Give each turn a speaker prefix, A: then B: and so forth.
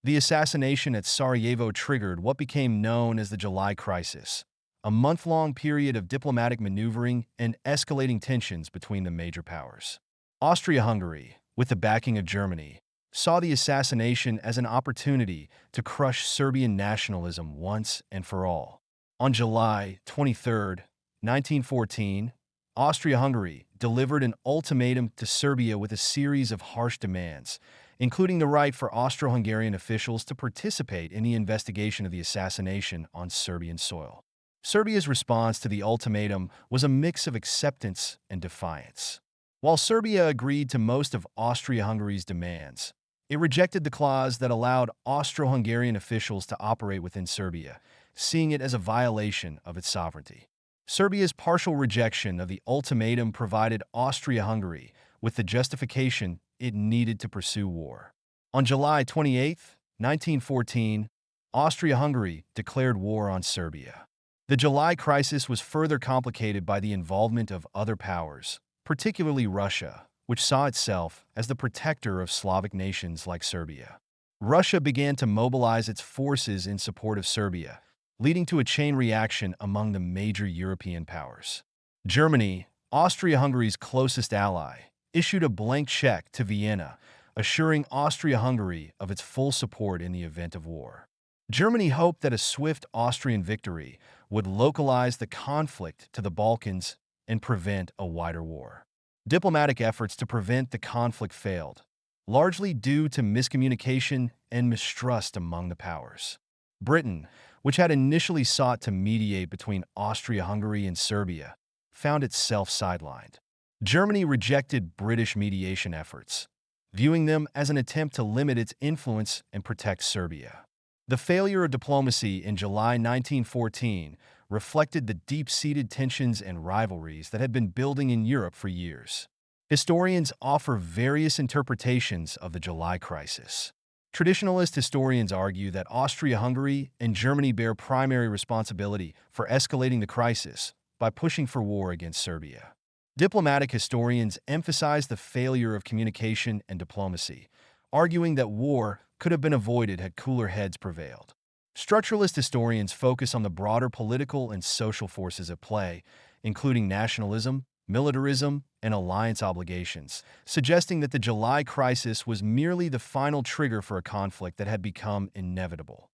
A: The assassination at Sarajevo triggered what became known as the July Crisis, a month-long period of diplomatic maneuvering and escalating tensions between the major powers. Austria-Hungary, with the backing of Germany, saw the assassination as an opportunity to crush Serbian nationalism once and for all. On July 23, 1914, Austria-Hungary delivered an ultimatum to Serbia with a series of harsh demands, including the right for Austro-Hungarian officials to participate in the investigation of the assassination on Serbian soil. Serbia's response to the ultimatum was a mix of acceptance and defiance. While Serbia agreed to most of Austria-Hungary's demands, it rejected the clause that allowed Austro-Hungarian officials to operate within Serbia, seeing it as a violation of its sovereignty. Serbia's partial rejection of the ultimatum provided Austria-Hungary with the justification it needed to pursue war. On July 28, 1914, Austria-Hungary declared war on Serbia. The July Crisis was further complicated by the involvement of other powers, particularly Russia, which saw itself as the protector of Slavic nations like Serbia. Russia began to mobilize its forces in support of Serbia, leading to a chain reaction among the major European powers. Germany, Austria-Hungary's closest ally, issued a blank check to Vienna, assuring Austria-Hungary of its full support in the event of war. Germany hoped that a swift Austrian victory would localize the conflict to the Balkans and prevent a wider war. Diplomatic efforts to prevent the conflict failed, largely due to miscommunication and mistrust among the powers. Britain, which had initially sought to mediate between Austria-Hungary and Serbia, found itself sidelined. Germany rejected British mediation efforts, viewing them as an attempt to limit its influence and protect Serbia. The failure of diplomacy in July 1914 reflected the deep-seated tensions and rivalries that had been building in Europe for years. Historians offer various interpretations of the July Crisis. Traditionalist historians argue that Austria-Hungary and Germany bear primary responsibility for escalating the crisis by pushing for war against Serbia. Diplomatic historians emphasize the failure of communication and diplomacy, arguing that war could have been avoided had cooler heads prevailed. Structuralist historians focus on the broader political and social forces at play, including nationalism, militarism, and alliance obligations, suggesting that the July Crisis was merely the final trigger for a conflict that had become inevitable.